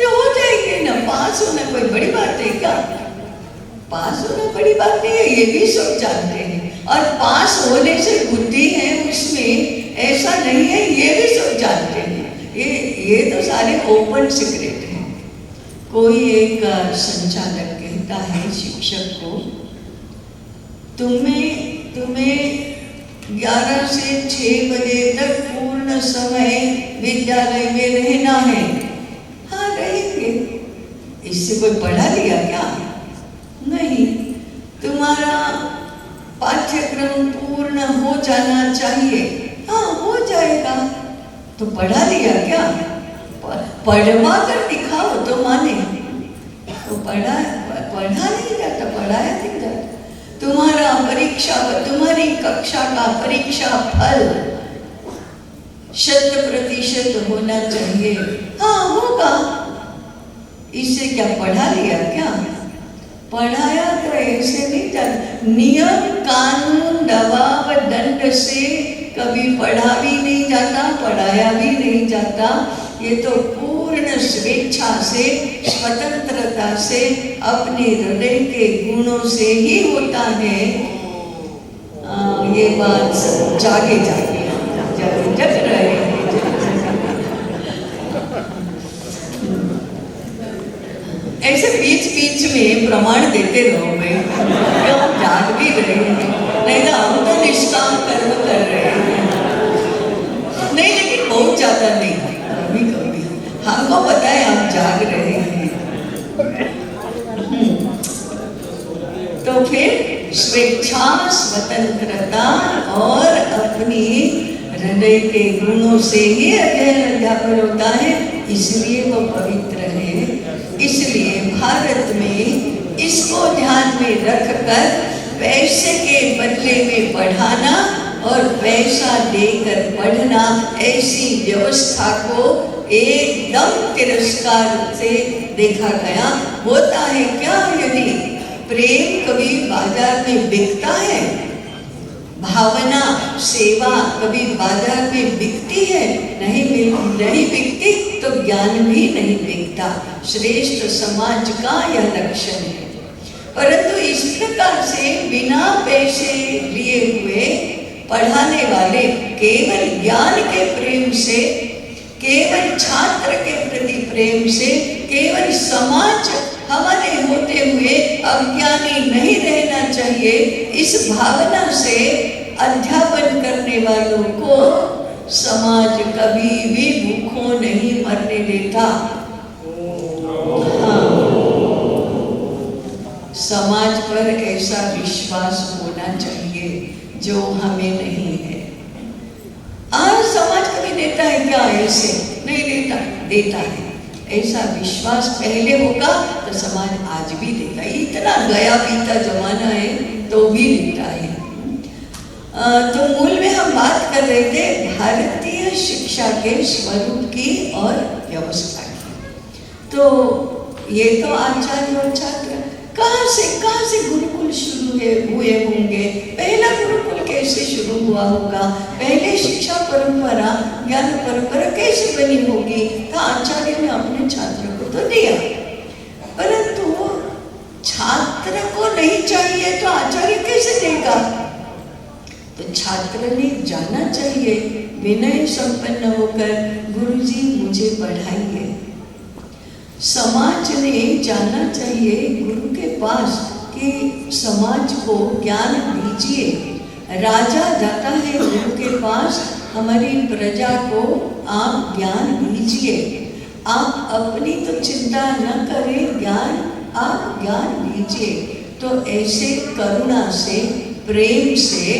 हो जाएंगे ना, पास होना कोई बड़ी बात है क्या? पास होना बड़ी बात नहीं है, ये भी सब जानते हैं। और पास होने से बुद्धि है उसमें, ऐसा नहीं है, ये भी सब जानते हैं। ये तो सारे ओपन सीक्रेट हैं। कोई एक संचालक कहता है शिक्षक को, तुम्हें 11 से 6 बजे तक पूर्ण समय विद्यालय में रहना है। हाँ, रहेंगे, इससे कोई पढ़ा लिया क्या? नहीं। तुम्हारा पाठ्यक्रम पूर्ण हो जाना चाहिए। हाँ, हो जाएगा, तो पढ़ा लिया क्या? पढ़वा कर दिखाओ तो माने, तो पढ़ा नहीं जाता, पढ़ाया नहीं जाता। तुम्हारा परीक्षा, तुम्हारी कक्षा का परीक्षा फल 100% होना चाहिए। हाँ, होगा, इससे क्या पढ़ा लिया क्या? पढ़ाया तो ऐसे नहीं जाता। नियम, कानून, दबाव, दंड से कभी पढ़ा भी नहीं जाता, पढ़ाया भी नहीं जाता। ये तो पूर्ण स्वेच्छा से, स्वतंत्रता से, अपने हृदय के गुणों से ही होता है। ये बात जागे जग रहे हैं। ऐसे बीच बीच में प्रमाण देते रहो भाई, क्यों जाग भी रहे हैं। नहीं तो हम तो निष्काम कर्म कर रहे हैं। नहीं, लेकिन बहुत ज्यादा नहीं, कभी कभी हमको पता है हम जाग रहे हैं। तो फिर स्वेच्छा, स्वतंत्रता और अपनी हृदय के गुणों से ही अध्ययन अध्यापन होता है, इसलिए वो पवित्र है। इसलिए भारत में इसको ध्यान में रखकर पैसे के बदले में पढ़ाना और पैसा देकर पढ़ना, ऐसी व्यवस्था को एकदम तिरस्कार से देखा गया। होता है क्या, यदि प्रेम कभी बाजार में बिकता है, भावना सेवा कभी बाजार में बिकती है, नहीं बिकती, तो ज्ञान भी नहीं बिकता। श्रेष्ठ समाज का यह लक्षण है। परंतु इस प्रकार से बिना पैसे लिए हुए पढ़ाने वाले, केवल ज्ञान के प्रेम से, केवल छात्र के प्रति प्रेम से, केवल समाज हमारे होते हुए अज्ञानी नहीं रहना चाहिए, इस भावना से अध्यापन करने वालों को समाज कभी भी भूखों नहीं मरने देता। हाँ, समाज पर ऐसा विश्वास होना चाहिए जो हमें नहीं है। आज समाज कभी देता है क्या? ऐसे नहीं देता, देता है। ऐसा विश्वास पहले होगा तो समाज आज भी देता है। इतना गया बीता जमाना है तो भी देता है। तो मूल में हम बात कर रहे थे भारतीय शिक्षा के स्वरूप की और व्यवस्था की। तो ये तो आचार्य और छात्र कहाँ से गुरुकुल शुरू हुए होंगे, पहला गुरुकुल कैसे शुरू हुआ होगा, पहले शिक्षा परंपरा, ज्ञान परंपरा कैसे बनी होगी, तो आचार्य ने अपने छात्र को तो दिया। परंतु छात्र को नहीं चाहिए तो आचार्य कैसे देगा? तो छात्र ने जाना चाहिए विनय संपन्न होकर, गुरुजी मुझे पढ़ाइए। समाज ने जाना चाहिए गुरु के पास कि समाज को ज्ञान दीजिए। राजा जाता है गुरु के पास, हमारी प्रजा को आप ज्ञान दीजिए, आप अपनी तो चिंता न करें, ज्ञान आप ज्ञान दीजिए। तो ऐसे करुणा से, प्रेम से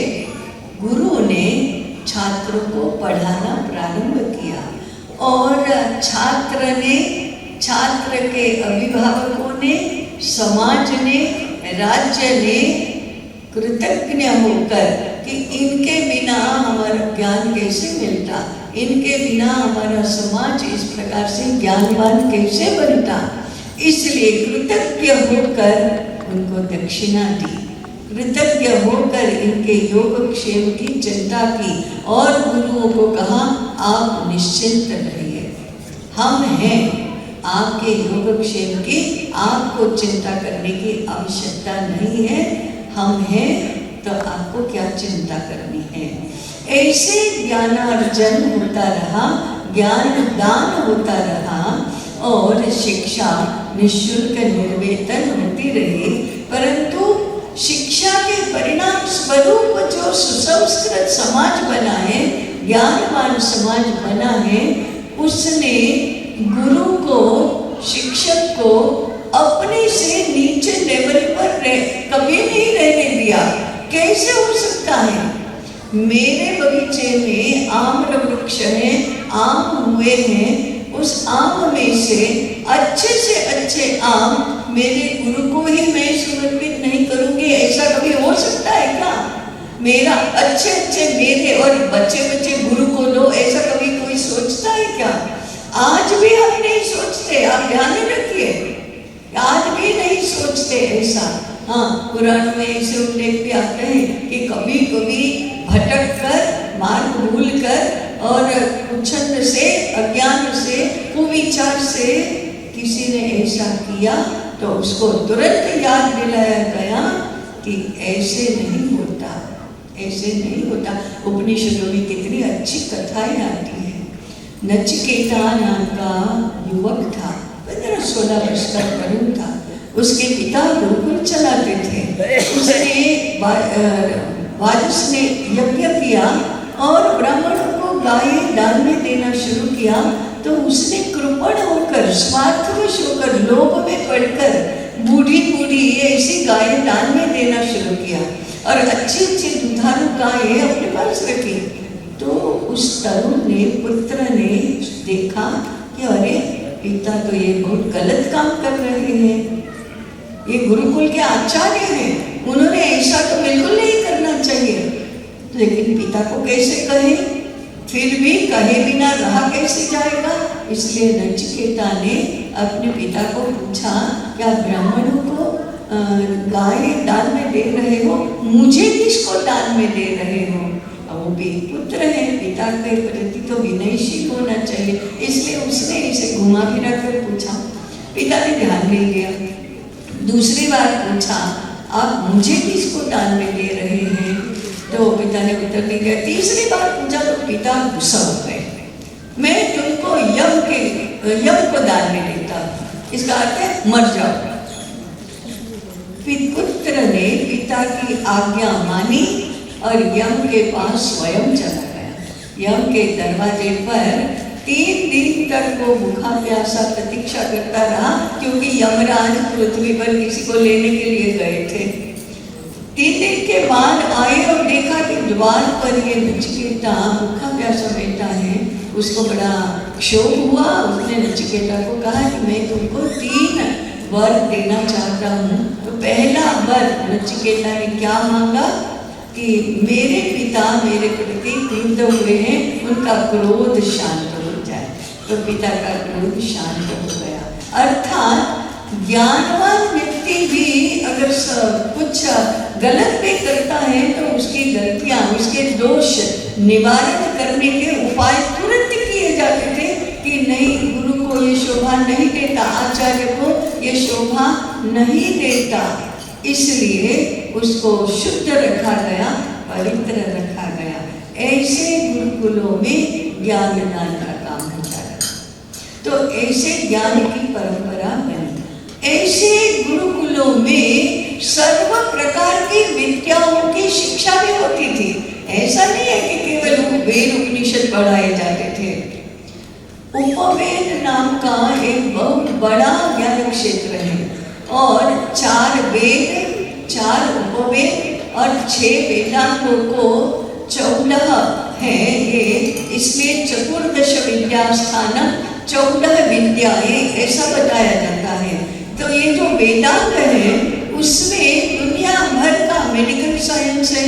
गुरु ने छात्रों को पढ़ाना प्रारंभ किया और छात्र के अभिभावकों ने, समाज ने, राज्य ने कृतज्ञ होकर कि इनके बिना हमारा ज्ञान कैसे मिलता, इनके बिना हमारा समाज इस प्रकार से ज्ञानवान कैसे बनता, इसलिए कृतज्ञ होकर उनको दक्षिणा दी, कृतज्ञ होकर इनके योगक्षेम की चिंता की और गुरुओं को कहा आप निश्चिंत रहिए, हम हैं, आपके योगक्षेम की आपको चिंता करने की आवश्यकता नहीं है, हम हैं तो आपको क्या चिंता करनी है। ऐसे ज्ञानार्जन होता रहा, ज्ञान दान होता रहा और शिक्षा निःशुल्क निर्वेतन होती रही। परंतु शिक्षा के परिणाम स्वरूप जो सुसंस्कृत समाज बना है, ज्ञानवान समाज बना है, उसने गुरु को, शिक्षक को अपने से नीचे लेवल पर कभी नहीं रहने दिया। कैसे हो सकता है? मेरे बगीचे में आम्र वृक्ष है, आम हुए हैं, उस आम में से अच्छे आम मेरे गुरु को ही मैं समर्पित नहीं करूंगी, ऐसा कभी हो सकता है क्या? मेरा अच्छे मेरे और बच्चे गुरु को दो, ऐसा कभी कोई सोचता है क्या? आज भी हम नहीं सोचते, आप ध्यान रखिए, आज भी नहीं सोचते ऐसा। हाँ, पुराण में ऐसे उल्लेख भी आते हैं कि कभी भटक कर, मार्ग भूल कर और कुछंद से, अज्ञान से, कुविचार से किसी ने ऐसा किया तो उसको तुरंत याद दिलाया गया कि ऐसे नहीं होता, ऐसे नहीं होता। उपनिषदों में कितनी अच्छी कथाएं आती हैं। नचिकेता नाम का युवक था, 15-16 वर्ष का तरुण था। उसके पिता गुरुकुल चलाते थे। उसने वाजस ने यज्ञ किया और ब्राह्मणों को गाय दान में देना शुरू किया, तो उसने कृपण होकर, स्वार्थवश होकर, लोभ में पड़कर बूढ़ी बूढ़ी ऐसी गाय दान में देना शुरू किया और अच्छी अच्छी दुधारू गायें अपने पास रखी। तो उस तरुण ने, पुत्र ने देखा कि अरे पिता तो ये बहुत गलत काम कर रहे हैं, ये गुरुकुल के आचार्य हैं, उन्होंने ऐसा तो बिल्कुल नहीं करना चाहिए। लेकिन पिता को कैसे कहे, फिर भी कहे बिना रहा कैसे जाएगा। इसलिए नचिकेता ने अपने पिता को पूछा, क्या ब्राह्मणों को गाय दान में दे रहे हो, मुझे किसको दान में दे रहे हो? वो भी पुत्र है, पिता के प्रति तो विनयशील होना चाहिए। इसलिए उसने इसे घुमा फिरा कर पूछा, पिता ने ध्यान नहीं दिया। दूसरी बार पूछा, आप मुझे किसको दान में दे रहे हैं? तो पिता ने उत्तर नहीं दिया। तीसरी बार पूछा तो पिता गुस्सा हो गए, मैं तुमको यम को दान में देता, इसका अर्थ है मर जाओ। पुत्र ने पिता की आज्ञा मानी और यम के पास स्वयं चला गया। यम के दरवाजे पर 3 दिन तक वो भूखा प्यासा प्रतीक्षा करता रहा, क्योंकि यमराज पृथ्वी पर किसी को लेने के लिए गए थे। 3 दिन के बाद आए और देखा कि द्वार पर ये नचिकेता भूखा प्यासा बैठा है। उसको बड़ा क्षोभ हुआ। उसने नचिकेता को कहा कि मैं तुमको 3 वर देना चाहता हूँ। तो पहला वर नचिकेता ने क्या मांगा कि मेरे पिता मेरे प्रति क्रुद्ध हुए हैं, उनका क्रोध शांत हो जाए। तो पिता का क्रोध शांत हो गया। अर्थात ज्ञानवान व्यक्ति भी अगर कुछ गलत भी करता है तो उसकी गलतियां, उसके दोष निवारण करने के उपाय तुरंत किए जाते थे कि नहीं, गुरु को ये शोभा नहीं देता, आचार्य को ये शोभा नहीं देता। इसलिए उसको शुद्ध रखा गया, पवित्र रखा गया। ऐसे गुरुकुलों में ज्ञान दान का काम होता है। तो ऐसे ज्ञान की परंपरा बनी। ऐसे गुरुकुलों में सर्व प्रकार की विद्याओं की शिक्षा भी होती थी। ऐसा नहीं है कि केवल वेद उपनिषद पढ़ाए जाते थे। उपवेद नाम का एक बहुत बड़ा ज्ञान क्षेत्र है और 4 वेद, 4 उपवेद और 6 वेदांतों को 14 है ये। इसलिए चतुर्दश विद्या स्थानम 14 विद्याएं ऐसा बताया जाता है। तो ये जो वेदांत है उसमें दुनिया भर का मेडिकल साइंस है,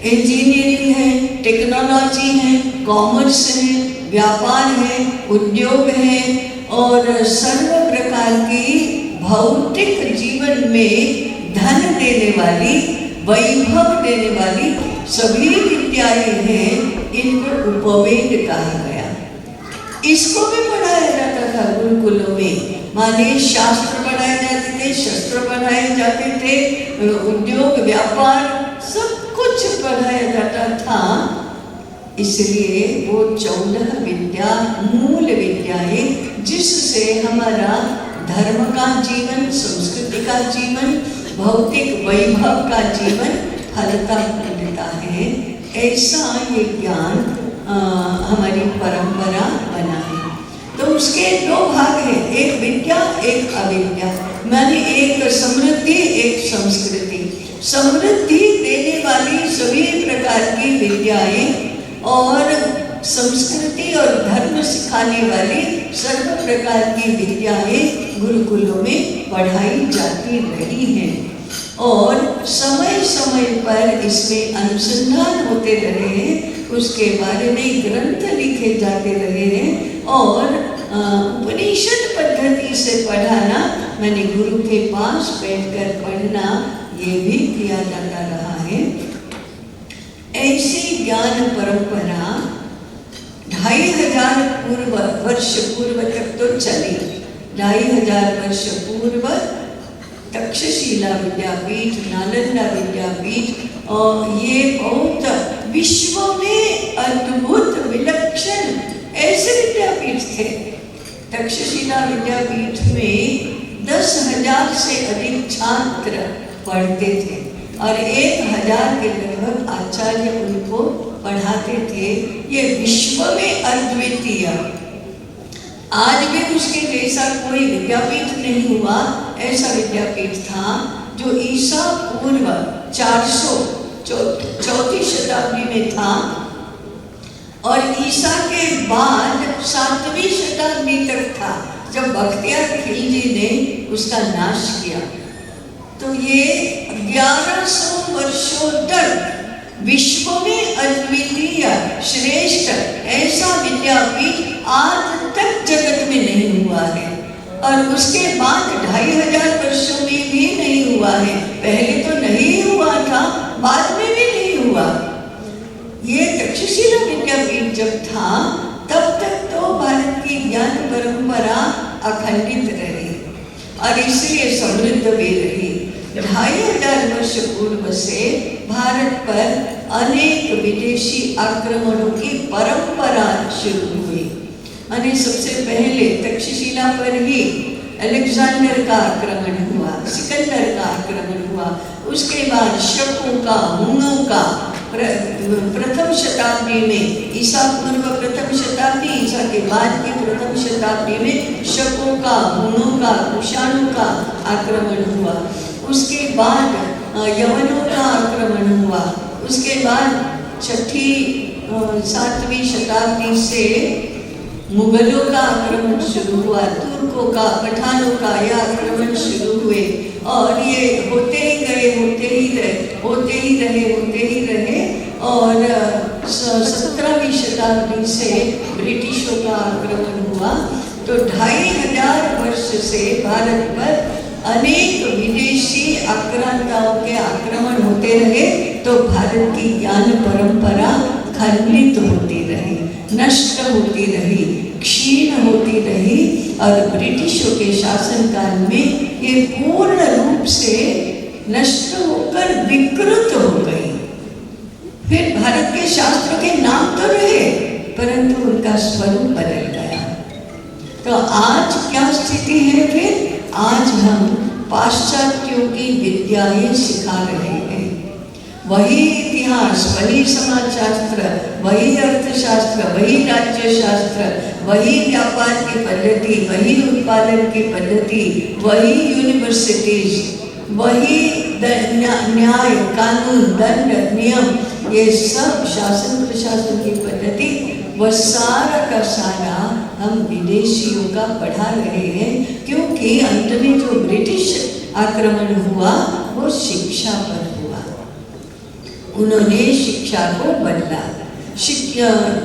इंजीनियरिंग है, टेक्नोलॉजी है, कॉमर्स है, व्यापार है, उद्योग है और सर्व प्रकार की भौतिक जीवन में धन देने वाली, वैभव देने वाली सभी विद्याएं हैं। इनको उपवेद कहा गया। इसको भी पढ़ाया जाता था गुरुकुलों में। माने शास्त्र पढ़ाए जाते थे, शस्त्र पढ़ाए जाते थे, उद्योग व्यापार सब कुछ पढ़ाया जाता था। इसलिए वो 14 विद्या मूल विद्याएं जिससे हमारा धर्म का जीवन, संस्कृति का जीवन, भौतिक वैभव का जीवन फलता फूलता है। ऐसा ये ज्ञान हमारी परंपरा बना है। तो उसके 2 भाग हैं, एक विद्या एक अविद्या। माने एक समृद्धि एक संस्कृति। समृद्धि देने वाली सभी प्रकार की विद्याएं और संस्कृति और धर्म सिखाने वाली सर्व प्रकार की विद्याएं गुरुकुलों में पढ़ाई जाती रही हैं और समय समय पर इसमें अनुसंधान होते रहे हैं। उसके बारे में ग्रंथ लिखे जाते रहे हैं और उपनिषद पद्धति से पढ़ाना, मैंने गुरु के पास बैठकर पढ़ना, ये भी किया जाता रहा है। ऐसी ज्ञान परंपरा 2500 वर्ष पूर्व तक तो चली। 2500 वर्ष पूर्व तक्षशिला विद्यापीठ, नालंदा विद्यापीठ और ये बहुत विश्व में अद्भुत विलक्षण ऐसे विद्यापीठ थे। तक्षशिला विद्यापीठ में 10,000 से अधिक छात्र पढ़ते थे। और 1000 के लगभग आचार्य उनको पढ़ाते थे। ये विश्व में अद्वितीय, आज भी उसके जैसा कोई विद्यापीठ नहीं हुआ। ऐसा विद्यापीठ था जो ईसा पूर्व 404 शताब्दी में था और ईसा के बाद 7वीं शताब्दी तक था, जब बख्तियार खिलजी ने उसका नाश किया। तो ये 1100 वर्षों तक विश्व में अद्वितीय श्रेष्ठ ऐसा विद्यापीठ आज तक जगत में नहीं हुआ है, और उसके बाद 2500 वर्षों में भी नहीं हुआ है। पहले तो नहीं हुआ था, बाद में भी नहीं हुआ। ये तक्षशिला विद्यापीठ जब था तब तक तो भारत की ज्ञान परंपरा अखंडित रही और इसलिए समृद्ध भी रही। 2500 वर्ष पूर्व से भारत पर अनेक विदेशी आक्रमणों की परंपरा शुरू हुई। और सबसे पहले तक्षशिला पर ही अलेक्जेंडर का आक्रमण हुआ, सिकंदर का आक्रमण हुआ। उसके बाद शकों का, हुनों का, प्रथम शताब्दी में, ईसा पूर्व प्रथम शताब्दी, ईसा के बाद की प्रथम शताब्दी में शकों का, हुनों का, कुषाणों का आक्रमण हुआ। उसके बाद यवनों का आक्रमण हुआ। उसके बाद 7वीं शताब्दी से मुगलों का आक्रमण शुरू हुआ, तुर्कों का, पठानों का यह आक्रमण शुरू हुए और ये होते ही रहे और 17वीं शताब्दी से ब्रिटिशों का आक्रमण हुआ। तो 2500 वर्ष से भारत पर अनेक विदेशी आक्रांताओं के आक्रमण होते रहे, तो भारत की ज्ञान परंपरा खंडित होती रही, नष्ट होती रही, क्षीण होती रही और ब्रिटिशों के शासनकाल में ये पूर्ण रूप से नष्ट होकर विकृत हो गई। फिर भारत के शास्त्रों के नाम तो रहे परंतु उनका स्वरूप बदल गया। तो आज क्या स्थिति है? फिर आज हम पाश्चात्यों की विद्याएं सिखा रहे हैं। वही इतिहास, वही समाजशास्त्र, वही अर्थशास्त्र, वही राज्यशास्त्र, वही व्यापार की पद्धति, वही उत्पादन की पद्धति, वही यूनिवर्सिटीज, वही न्याय, कानून, दंड, नियम, ये सब शासन प्रशासन की पद्धति, वह सारा का सारा हम विदेशियों का पढ़ा रहे हैं। क्योंकि अंत में जो ब्रिटिश आक्रमण हुआ वो शिक्षा पर हुआ। उन्होंने शिक्षा को बदला,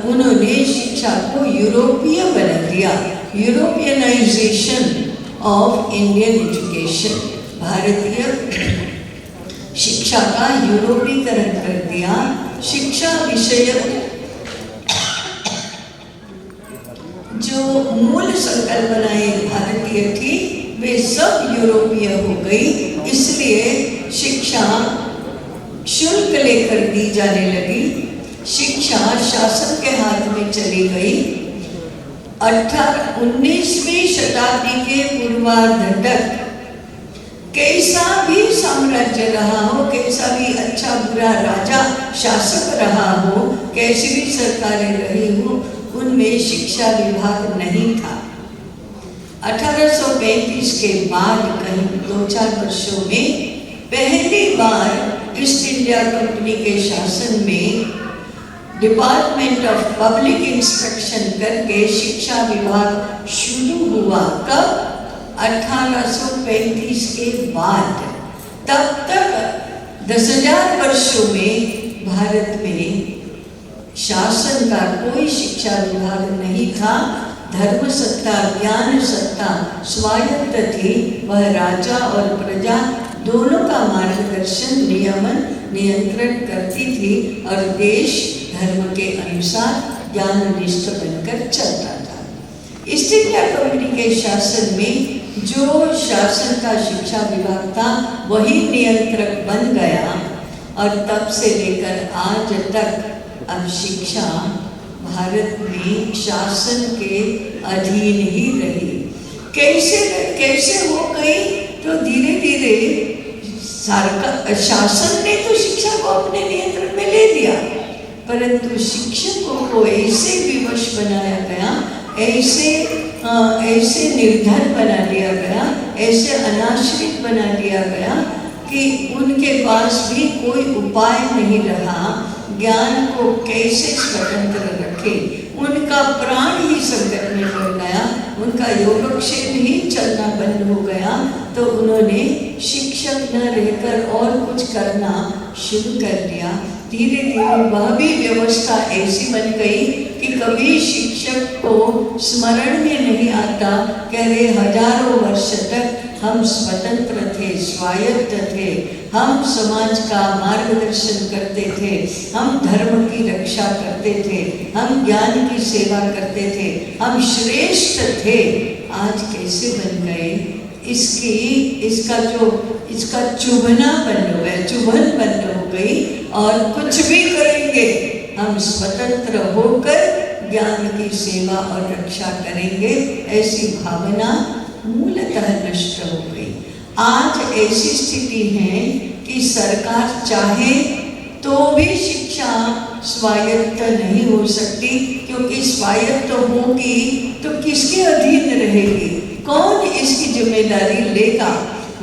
उन्होंने शिक्षा को यूरोपीय बना दिया, यूरोपियनाइजेशन ऑफ इंडियन एजुकेशन, भारतीय शिक्षा का यूरोपीकरण कर दिया। शिक्षा विषय जो मूल संकल्पनाएं भारतीय थी वे सब यूरोपीय हो गई। इसलिए शिक्षा शुल्क लेकर दी जाने लगी, शिक्षा शासन के हाथ में चली गई। 19वीं शताब्दी के पूर्वार्ध तक कैसा भी साम्राज्य रहा हो, कैसा भी अच्छा बुरा राजा शासक रहा हो, कैसी भी सरकारें रही हो, उनमें शिक्षा विभाग नहीं था। 1835 के बाद कहीं 2-4 वर्षों में पहली बार ईस्ट इंडिया कंपनी के शासन में डिपार्टमेंट ऑफ पब्लिक इंस्ट्रक्शन करके शिक्षा विभाग शुरू हुआ। कब? 1835 के बाद। तब तक 10,000 वर्षों में भारत में शासन का कोई शिक्षा विभाग नहीं था। धर्म सत्ता, ज्ञान सत्ता स्वायत्त थी। वह राजा और प्रजा दोनों का मार्गदर्शन, नियमन, नियंत्रण करती थी और देश धर्म के अनुसार ज्ञाननिष्ठ बनकर चलता था। ईस्ट इंडिया कंपनी के शासन में जो शासन का शिक्षा विभाग था वही नियंत्रक बन गया और तब से लेकर आज तक अब शिक्षा भारत में शासन के अधीन ही रही। कैसे हो गई? तो धीरे धीरे शासन ने तो शिक्षा को अपने नियंत्रण में ले लिया, परंतु शिक्षकों को ऐसे विवश बनाया गया, ऐसे निर्धन बना दिया गया, ऐसे अनाश्रित बना दिया गया कि उनके पास भी कोई उपाय नहीं रहा ज्ञान को कैसे स्वतंत्र रखे। उनका प्राण ही संकट में पड़ गया, उनका योगक्षेम ही चलना बंद हो गया, तो उन्होंने शिक्षक न रहकर और कुछ करना शुरू कर दिया। धीरे धीरे वह भी व्यवस्था ऐसी बन गई कि कभी शिक्षक को स्मरण में नहीं आता कि अरे हजारों वर्ष तक हम स्वतंत्र थे, स्वायत्त थे, हम समाज का मार्गदर्शन करते थे, हम धर्म की रक्षा करते थे, हम ज्ञान की सेवा करते थे, हम श्रेष्ठ थे। आज कैसे बन गए? इसका चुभना बंद हो गया, चुभन बंद हो गई और कुछ भी करेंगे हम स्वतंत्र होकर ज्ञान की सेवा और रक्षा करेंगे, ऐसी भावना मूलतः नष्ट हो गई। आज ऐसी स्थिति है कि सरकार चाहे तो भी शिक्षा स्वायत्त नहीं हो सकती, क्योंकि स्वायत्त होगी तो किसके अधीन रहेगी? कौन इसकी जिम्मेदारी लेगा?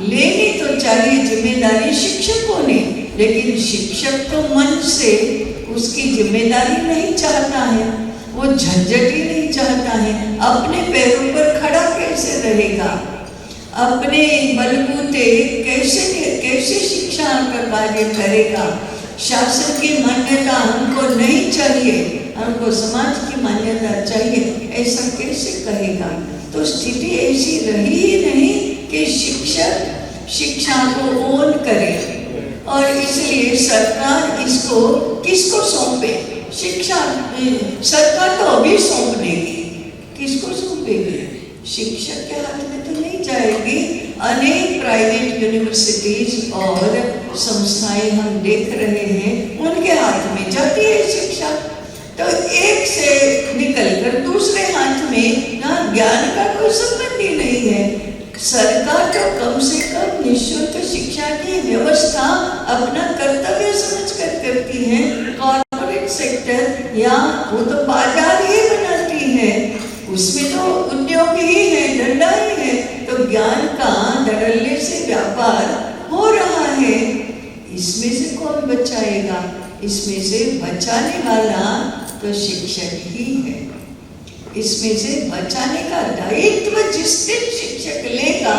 लेनी तो चाहिए जिम्मेदारी शिक्षकों ने, लेकिन शिक्षक तो मन से उसकी जिम्मेदारी नहीं चाहता है, वो झंझट ही नहीं चाहता है। अपने पैरों पर खड़ा कैसे रहेगा? अपने बलबूते कैसे शिक्षा का कार्य करेगा? शासन की मान्यता हमको नहीं चाहिए, हमको समाज की मान्यता चाहिए, ऐसा कैसे कहेगा? तो स्थिति ऐसी रही ही नहीं कि शिक्षक शिक्षा को ओन करे, और इसलिए सरकार इसको किसको सौंपे? शिक्षा सरकार तो अभी सौंप देगी, किसको सौंपेगी? शिक्षक के हाथ में तो नहीं जाएगी। अनेक प्राइवेट यूनिवर्सिटीज और संस्थाएं हम देख रहे हैं, उनके हाथ में जाती है शिक्षा, तो एक से निकलकर दूसरे हाथ में ना ज्ञान का कोई संबंध ही नहीं है। सरकार तो कम से कम निःशुल्क शिक्षा की व्यवस्था अपना कर्तव्य समझकर करती है। कॉर्पोरेट सेक्टर या वो तो बाजार ही बनाती है, उसमें तो उद्योग ही है, धंधा ही है, तो ज्ञान का धड़ल्ले से व्यापार हो रहा है। इसमें से कौन बचाएगा? इसमें से बचाने वाला तो शिक्षक ही है। इसमें से बचाने का दायित्व जिस दिन शिक्षक लेगा,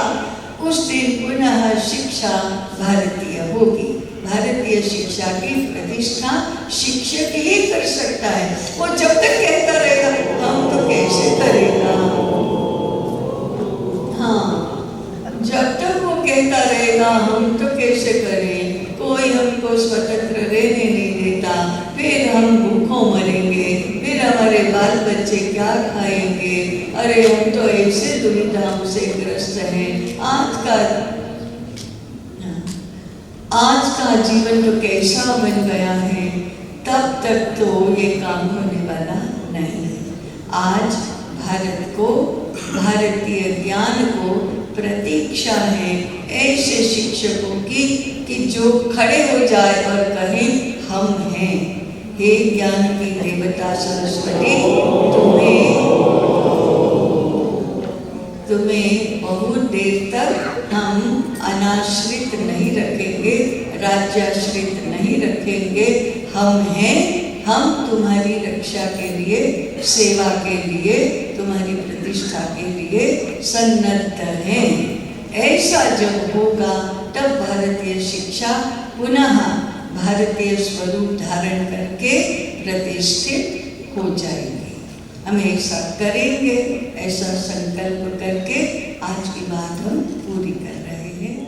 उस दिन पुनः शिक्षा भारतीय होगी। भारतीय शिक्षा की प्रतिष्ठा शिक्षक ही कर सकता है। वो जब तक कहता रहेगा हम तो कैसे करेगा, हाँ, जब तक वो कहता रहेगा हम तो कैसे करें, कोई हमको स्वतंत्र रहने नहीं देता, फिर हम भूखों मरेंगे, फिर हमारे बाल बच्चे क्या खाएंगे, अरे हम तो ऐसे दुविधाओं से ग्रस्त हैं। आज का जीवन तो कैसा बन गया है, तब तक तो ये काम होने वाला नहीं है। आज भारत को, भारतीय ज्ञान को प्रतीक्षा है ऐसे शिक्षकों की कि जो खड़े हो जाए और कहें हम हैं। हे ज्ञान की देवता सरस्वती, तुम्हें बहुत देर तक हम अनाश्रित नहीं रखेंगे, राज्याश्रित नहीं रखेंगे। हम हैं, हम तुम्हारी रक्षा के लिए, सेवा के लिए, तुम्हारी प्रतिष्ठा के लिए सन्नद्ध हैं। ऐसा जब होगा तब भारतीय शिक्षा पुनः भारतीय स्वरूप धारण करके प्रतिष्ठित हो जाएगी। हम ऐसा करेंगे, ऐसा संकल्प करके आज की बात हम पूरी कर रहे हैं।